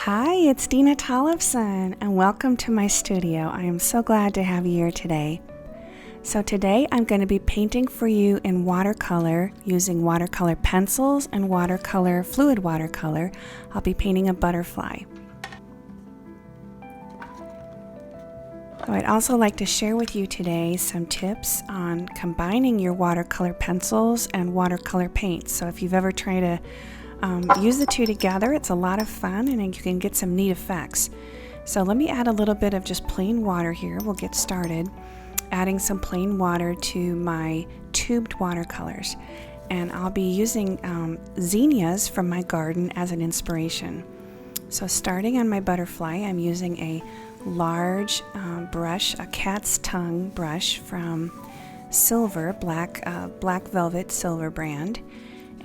Hi, it's Dena Tollefson, and welcome to my studio. I am so glad to have you here today. So today I'm going to be painting for you in watercolor using watercolor pencils and fluid watercolor. I'll be painting a butterfly. So I'd also like to share with you today some tips on combining your watercolor pencils and watercolor paints. So if you've ever tried to use the two together, it's a lot of fun and you can get some neat effects. So let me add a little bit of just plain water here. We'll get started adding some plain water to my tubed watercolors, and I'll be using zinnias from my garden as an inspiration. So starting on my butterfly, I'm using a large brush, a cat's tongue brush from Silver, black velvet silver brand.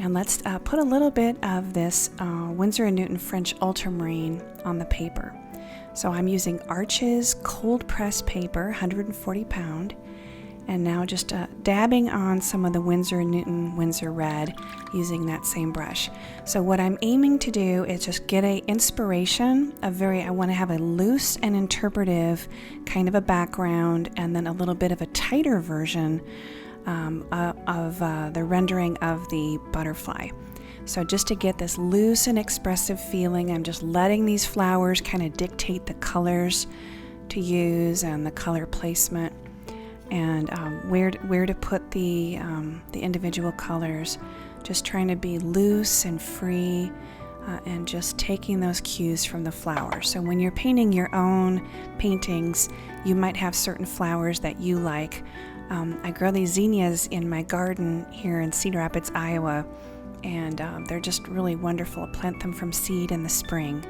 And let's put a little bit of this Winsor & Newton French ultramarine on the paper. So I'm using Arches cold press paper, 140 pound, and now just dabbing on some of the Winsor & Newton Winsor Red using that same brush. So what I'm aiming to do is just get an inspiration, I want to have a loose and interpretive kind of a background, and then a little bit of a tighter version of the rendering of the butterfly. So just to get this loose and expressive feeling, I'm just letting these flowers kind of dictate the colors to use and the color placement, and where to put the individual colors. Just trying to be loose and free, and just taking those cues from the flowers. So when you're painting your own paintings, you might have certain flowers that you like. I grow these zinnias in my garden here in Cedar Rapids, Iowa, and they're just really wonderful. I plant them from seed in the spring,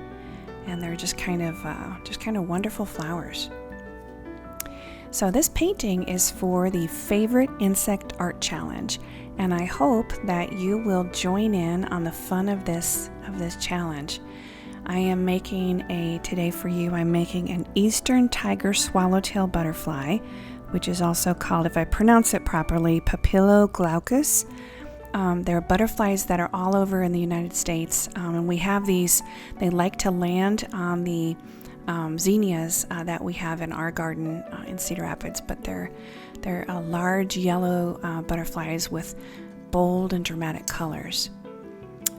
and they're just kind of wonderful flowers. So this painting is for the Favorite Insect Art Challenge, and I hope that you will join in on the fun of this challenge. I am making today for you, I'm making an Eastern Tiger Swallowtail Butterfly, which is also called, if I pronounce it properly, Papilio glaucus. There are butterflies that are all over in the United States, and we have these. They like to land on the zinnias that we have in our garden in Cedar Rapids, but they're large yellow butterflies with bold and dramatic colors.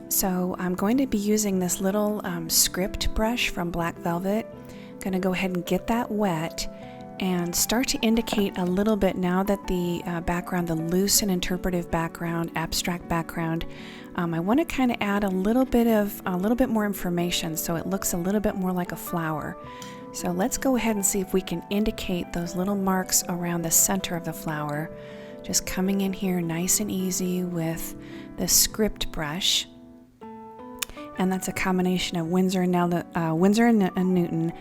So I'm going to be using this little script brush from Black Velvet. I'm going to go ahead and get that wet and start to indicate a little bit now that the background, the loose and interpretive background, abstract background, I want to kind of add a little bit more information so it looks a little bit more like a flower. So let's go ahead and see if we can indicate those little marks around the center of the flower. Just coming in here nice and easy with the script brush. And that's a combination of Winsor and Newton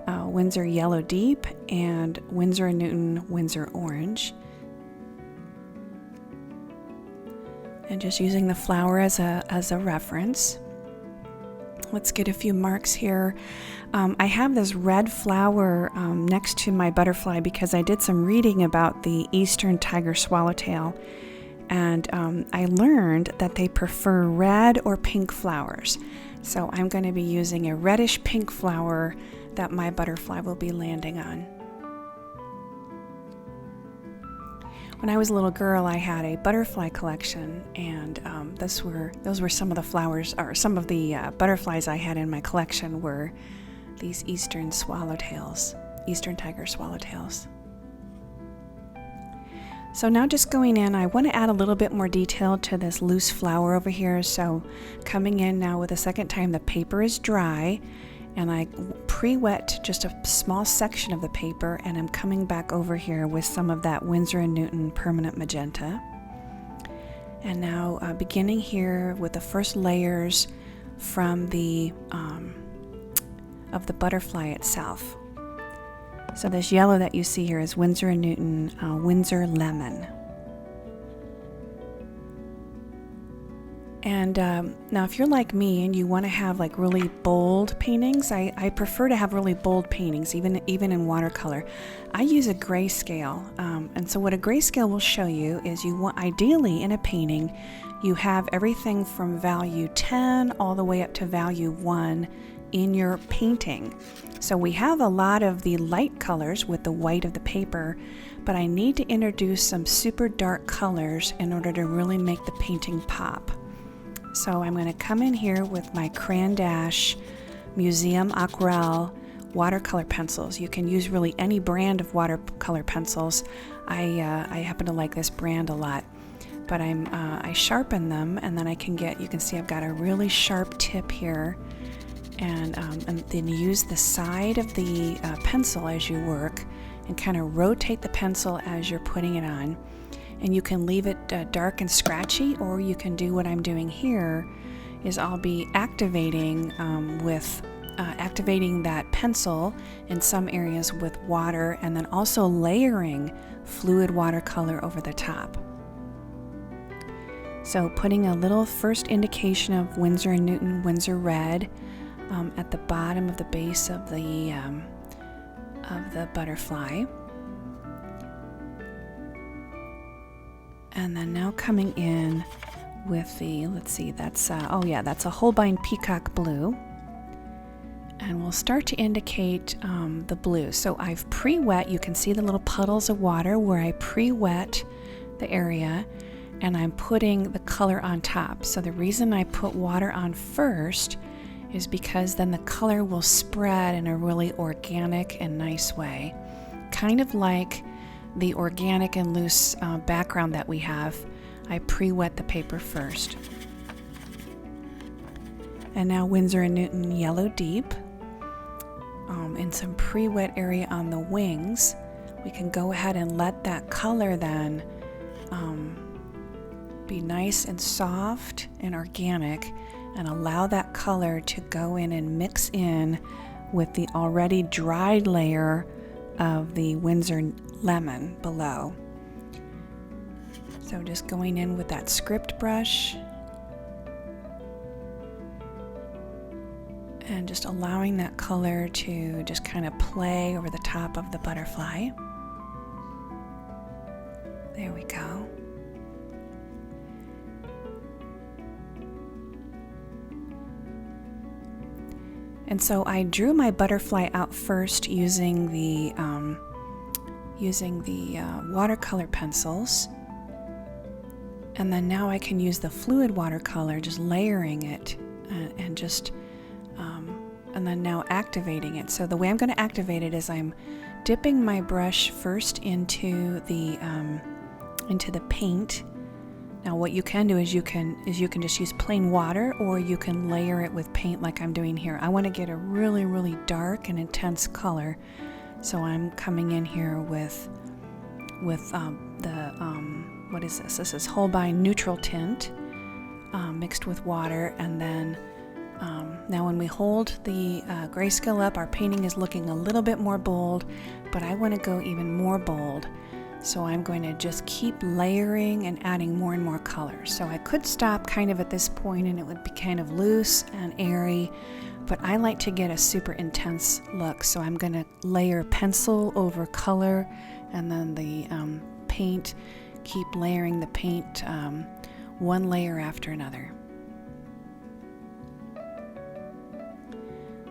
Winsor Yellow Deep and Winsor & Newton Winsor Orange. And just using the flower as a reference. Let's get a few marks here. I have this red flower next to my butterfly because I did some reading about the Eastern Tiger Swallowtail, and I learned that they prefer red or pink flowers. So I'm going to be using a reddish pink flower that my butterfly will be landing on. When I was a little girl, I had a butterfly collection, and those were some of the flowers, or some of the butterflies I had in my collection were these Eastern Tiger Swallowtails. So now just going in, I want to add a little bit more detail to this loose flower over here. So coming in now with a second time, the paper is dry, and I pre-wet just a small section of the paper, and I'm coming back over here with some of that Winsor & Newton permanent magenta. And now beginning here with the first layers from the of the butterfly itself. So this yellow that you see here is Winsor & Newton Winsor Lemon. And now if you're like me and you want to have like really bold paintings, I prefer to have really bold paintings, even in watercolor. I use a grayscale, and so what a grayscale will show you is you want, ideally in a painting, you have everything from value 10 all the way up to value 1 in your painting. So we have a lot of the light colors with the white of the paper, but I need to introduce some super dark colors in order to really make the painting pop. So I'm going to come in here with my Caran Museum Aquarelle watercolor pencils. You can use really any brand of watercolor pencils. I happen to like this brand a lot. But I sharpen them, and then I can get, you can see I've got a really sharp tip here, and then use the side of the pencil as you work and kind of rotate the pencil as you're putting it on. And you can leave it dark and scratchy, or you can do what I'm doing here, is I'll be activating activating that pencil in some areas with water, and then also layering fluid watercolor over the top. So putting a little first indication of Winsor & Newton Winsor Red at the bottom of the base of the butterfly. And then now coming in with the, let's see, that's a Holbein Peacock Blue. And we'll start to indicate the blue. So I've pre-wet, you can see the little puddles of water where I pre-wet the area, and I'm putting the color on top. So the reason I put water on first is because then the color will spread in a really organic and nice way. Kind of like the organic and loose background that we have. I pre-wet the paper first. And now Winsor & Newton Yellow Deep. In some pre-wet area on the wings, we can go ahead and let that color then be nice and soft and organic, and allow that color to go in and mix in with the already dried layer of the Winsor Lemon below. So just going in with that script brush and just allowing that color to just kind of play over the top of the butterfly. There we go. And so I drew my butterfly out first using the watercolor pencils, and then now I can use the fluid watercolor, just layering it and then now activating it. So the way I'm going to activate it is I'm dipping my brush first into the paint. Now what you can do is you can just use plain water, or you can layer it with paint like I'm doing here. I want to get a really, really dark and intense color, so I'm coming in here with what is this? This is Holbein Neutral Tint mixed with water, and then now when we hold the grayscale up, our painting is looking a little bit more bold, but I want to go even more bold. So I'm going to just keep layering and adding more and more colors. So I could stop kind of at this point and it would be kind of loose and airy, but I like to get a super intense look. So I'm going to layer pencil over color, and then the paint, keep layering the paint one layer after another.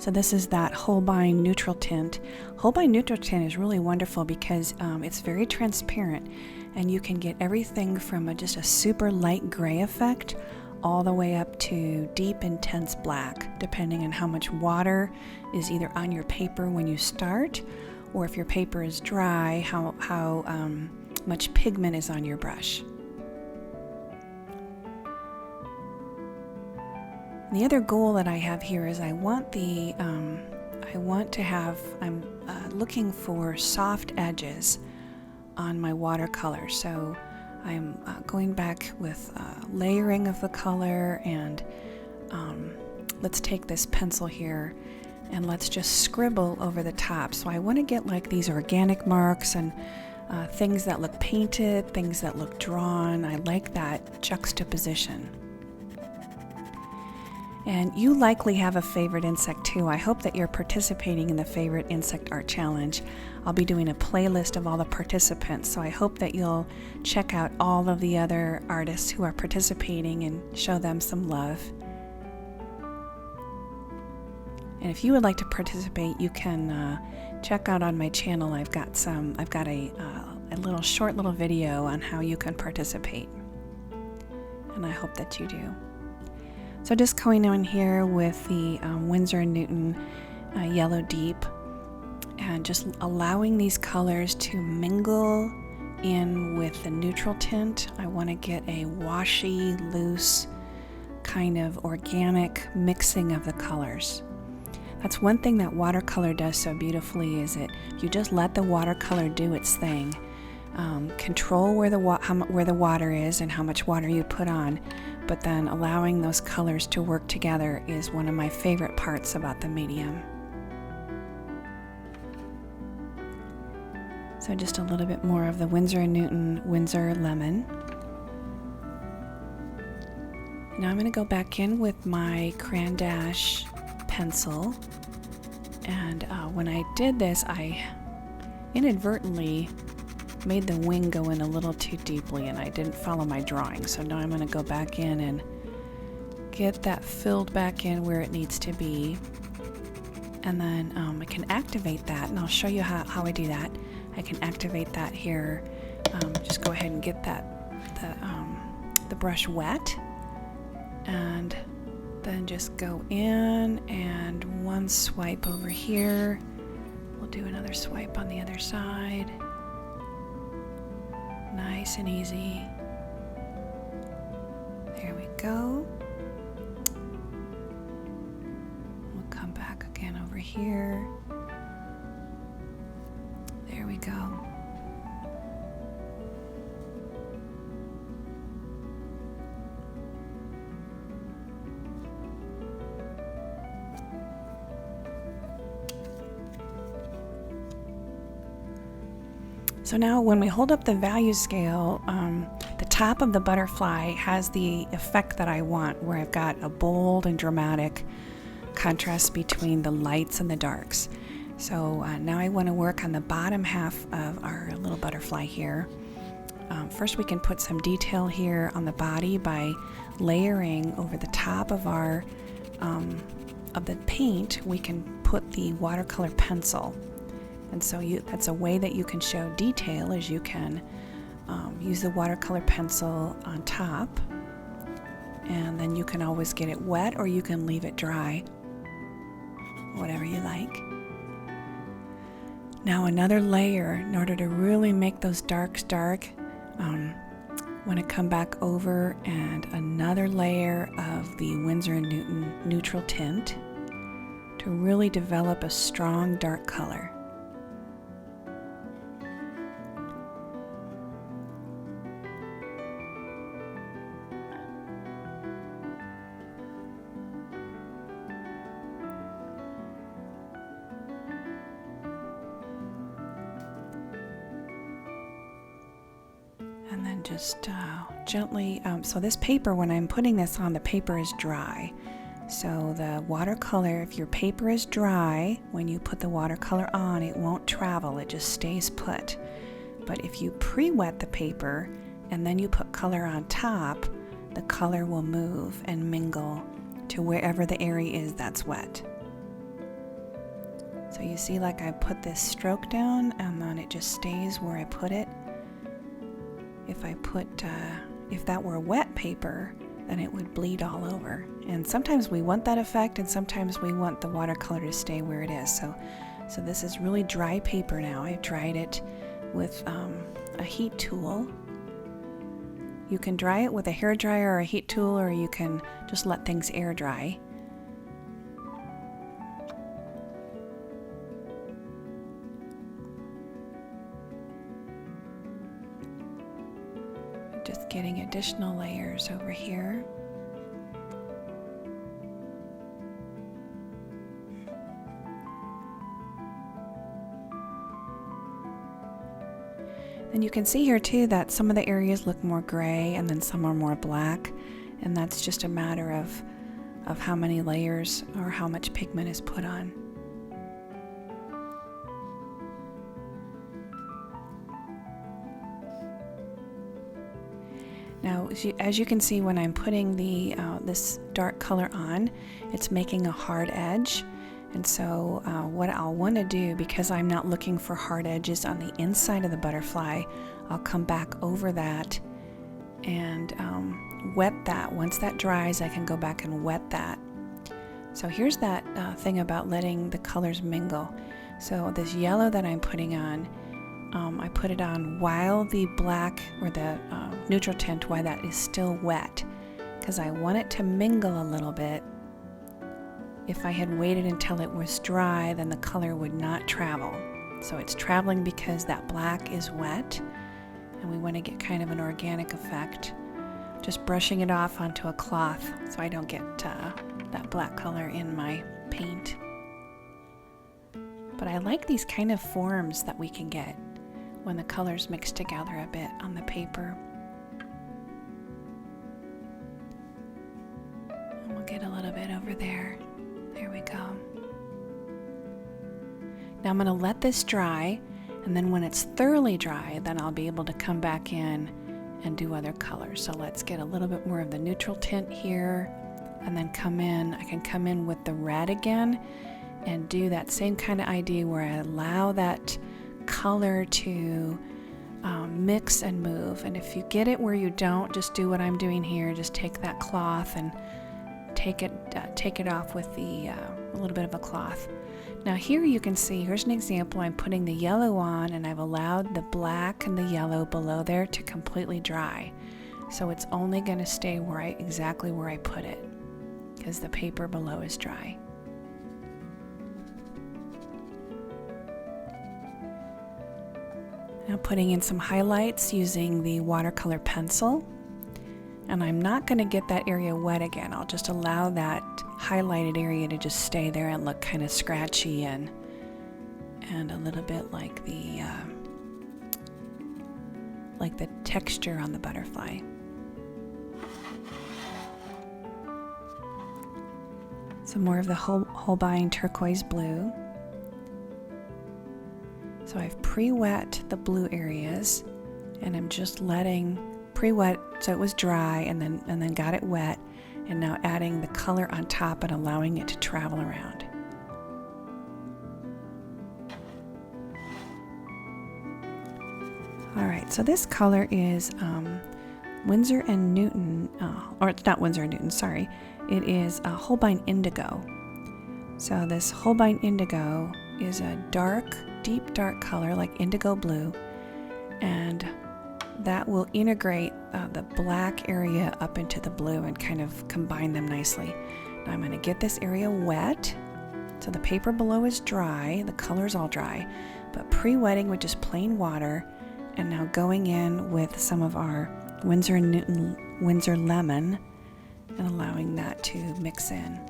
So this is that Holbein Neutral Tint. Holbein Neutral Tint is really wonderful because it's very transparent, and you can get everything from just a super light gray effect all the way up to deep intense black, depending on how much water is either on your paper when you start, or if your paper is dry, how much pigment is on your brush. The other goal that I have here is I'm looking for soft edges on my watercolor. So I'm going back with layering of the color, and let's take this pencil here and let's just scribble over the top. So I want to get like these organic marks and things that look painted, things that look drawn. I like that juxtaposition. And you likely have a favorite insect too. I hope that you're participating in the Favorite Insect Art Challenge. I'll be doing a playlist of all the participants, so I hope that you'll check out all of the other artists who are participating and show them some love. And if you would like to participate, you can check out on my channel. I've got a little short video on how you can participate, and I hope that you do. So just going on here with the Winsor & Newton Yellow Deep, and just allowing these colors to mingle in with the neutral tint. I want to get a washy, loose, kind of organic mixing of the colors. That's one thing that watercolor does so beautifully, is it you just let the watercolor do its thing. Control where the water is and how much water you put on, but then allowing those colors to work together is one of my favorite parts about the medium. So just a little bit more of the Winsor & Newton Winsor Lemon. Now I'm going to go back in with my Caran d'Ache pencil, and when I did this, I inadvertently made the wing go in a little too deeply, and I didn't follow my drawing. So now I'm going to go back in and get that filled back in where it needs to be, and then I can activate that, and I'll show you how I do that. I can activate that here. Just go ahead and get the brush wet, and then just go in and one swipe over here. We'll do another swipe on the other side. Nice and easy. There we go. We'll come back again over here. There we go. So now when we hold up the value scale, the top of the butterfly has the effect that I want, where I've got a bold and dramatic contrast between the lights and the darks. So now I want to work on the bottom half of our little butterfly here. First we can put some detail here on the body by layering over the top of our of the paint. We can put the watercolor pencil. And so that's a way that you can show detail, is you can use the watercolor pencil on top, and then you can always get it wet or you can leave it dry, whatever you like. Now another layer, in order to really make those darks dark, want to come back over and another layer of the Winsor & Newton neutral tint to really develop a strong dark color. And then just gently, so this paper, when I'm putting this on, the paper is dry. So the watercolor, if your paper is dry, when you put the watercolor on, it won't travel, it just stays put. But if you pre-wet the paper and then you put color on top, the color will move and mingle to wherever the area is that's wet. So you see, like, I put this stroke down and then it just stays where I put it. If that were wet paper, then it would bleed all over. And sometimes we want that effect, and sometimes we want the watercolor to stay where it is. So this is really dry paper now. I've dried it with a heat tool. You can dry it with a hair dryer or a heat tool, or you can just let things air dry. Just getting additional layers over here. And you can see here too that some of the areas look more gray and then some are more black, and that's just a matter of how many layers or how much pigment is put on. Now, as you can see, when I'm putting the this dark color on, it's making a hard edge, And so what I'll want to do, because I'm not looking for hard edges on the inside of the butterfly, I'll come back over that and wet that. Once that dries, I can go back and wet that. So here's that thing about letting the colors mingle. So this yellow that I'm putting on, I put it on while the black or the neutral tint, while that is still wet, because I want it to mingle a little bit. If I had waited until it was dry, then the color would not travel. So it's traveling because that black is wet, and we want to get kind of an organic effect. Just brushing it off onto a cloth so I don't get that black color in my paint. But I like these kind of forms that we can get when the colors mix together a bit on the paper. And we'll get a little bit over there. There we go. Now I'm going to let this dry, and then when it's thoroughly dry, then I'll be able to come back in and do other colors. So let's get a little bit more of the neutral tint here, and then I can come in with the red again and do that same kind of idea where I allow that color to mix and move. And if you get it where you don't, just do what I'm doing here. Just take that cloth and take it off with a little bit of a cloth. Now here you can see, here's an example. I'm putting the yellow on, and I've allowed the black and the yellow below there to completely dry. So it's only going to stay exactly where I put it, because the paper below is dry. Now putting in some highlights using the watercolor pencil. And I'm not going to get that area wet again. I'll just allow that highlighted area to just stay there and look kind of scratchy and a little bit like the texture on the butterfly. Some more of the Holbein turquoise blue. So I've pre-wet the blue areas, and I'm just letting pre-wet so it was dry, and then got it wet, and now adding the color on top and allowing it to travel around. Alright, so this color is Winsor and Newton, or it's not Winsor and Newton, sorry. It is Holbein Indigo. So this Holbein Indigo is a deep dark color like indigo blue, and that will integrate the black area up into the blue and kind of combine them nicely. Now I'm going to get this area wet. So the paper below is dry, the color's all dry, but pre-wetting with just plain water, and now going in with some of our Winsor and Newton Winsor Lemon and allowing that to mix in.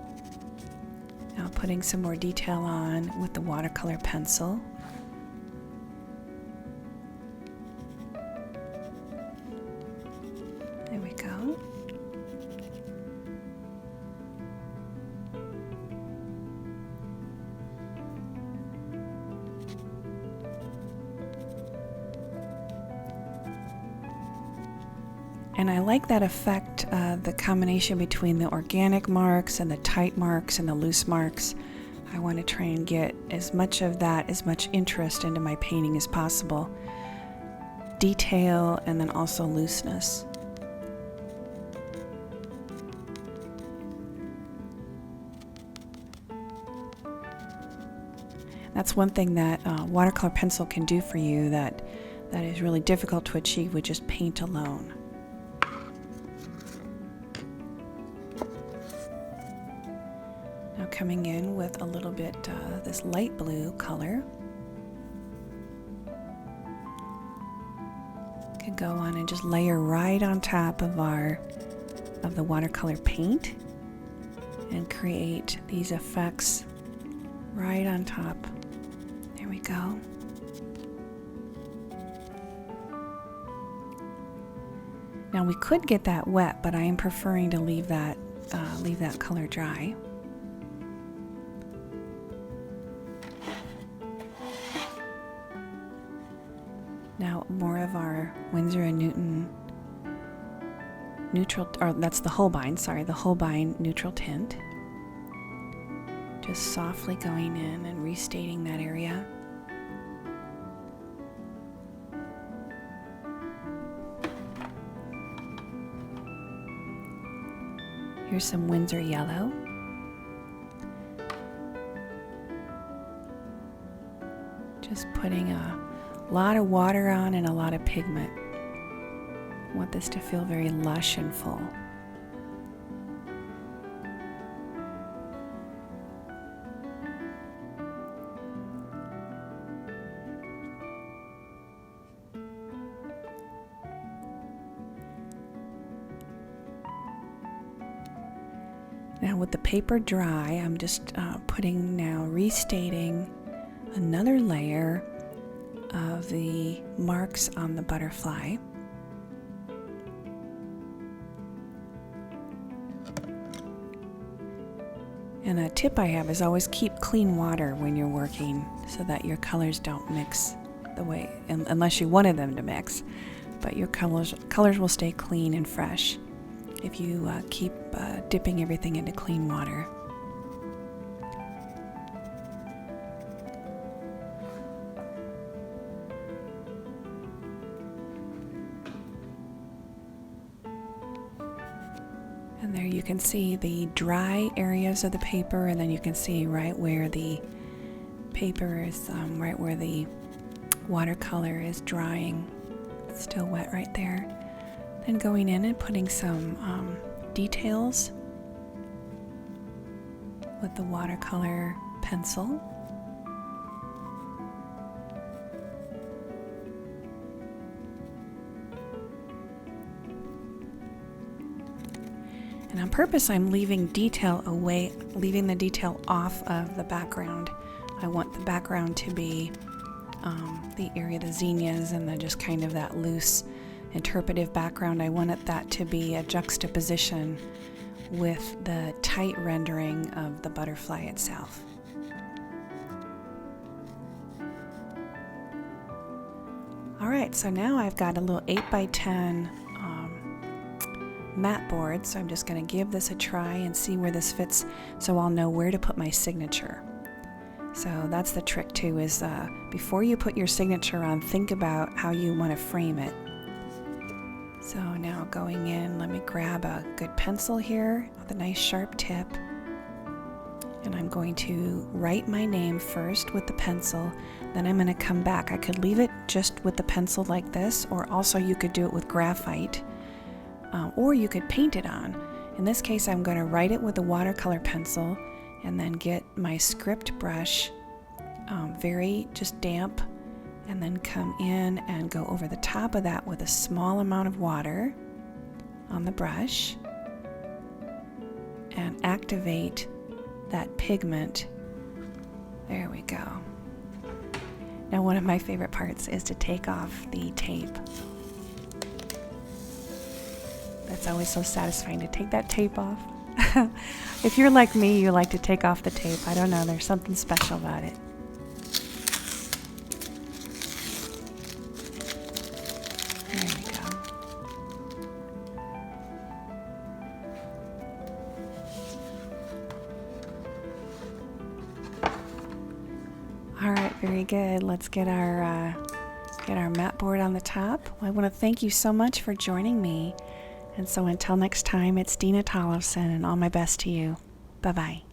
Now putting some more detail on with the watercolor pencil. There we go. And I like that effect, the combination between the organic marks and the tight marks and the loose marks. I want to try and get as much of that, as much interest into my painting as possible. Detail and then also looseness. That's one thing that watercolor pencil can do for you that is really difficult to achieve with just paint alone. Now coming in with a little bit this light blue color. Could go on and just layer right on top of the watercolor paint and create these effects right on top. There we go. Now we could get that wet, but I am preferring to leave that color dry. Now more of our Winsor and Newton neutral, or that's the Holbein, sorry, the Holbein neutral tint. Just softly going in and restating that area. Here's some Winsor yellow. Just putting a lot of water on and a lot of pigment. I want this to feel very lush and full. Now with the paper dry, I'm just restating another layer of the marks on the butterfly. And a tip I have is always keep clean water when you're working so that your colors don't mix the way, unless you wanted them to mix, but your colors will stay clean and fresh if you keep dipping everything into clean water. And there you can see the dry areas of the paper, and then you can see right where the paper is, right where the watercolor is drying. It's still wet right there. Then going in and putting some details with the watercolor pencil. And on purpose, I'm leaving the detail off of the background. I want the background to be the area of the zinnias and then just kind of that loose interpretive background. I wanted that to be a juxtaposition with the tight rendering of the butterfly itself. Alright, so now I've got a little 8x10 mat board, so I'm just going to give this a try and see where this fits so I'll know where to put my signature. So that's the trick too, is before you put your signature on, think about how you want to frame it. So now going in, let me grab a good pencil here with a nice sharp tip, and I'm going to write my name first with the pencil, then I'm going to come back. I could leave it just with the pencil like this, or also you could do it with graphite, or you could paint it on. In this case, I'm going to write it with a watercolor pencil and then get my script brush very just damp, and then come in and go over the top of that with a small amount of water on the brush and activate that pigment. There we go. Now one of my favorite parts is to take off the tape. That's always so satisfying to take that tape off. If you're like me, you like to take off the tape. I don't know, there's something special about it. There we go. All right, very good. Let's get our mat board on the top. Well, I want to thank you so much for joining me. And so until next time, it's Dena Tollefson, and all my best to you. Bye-bye.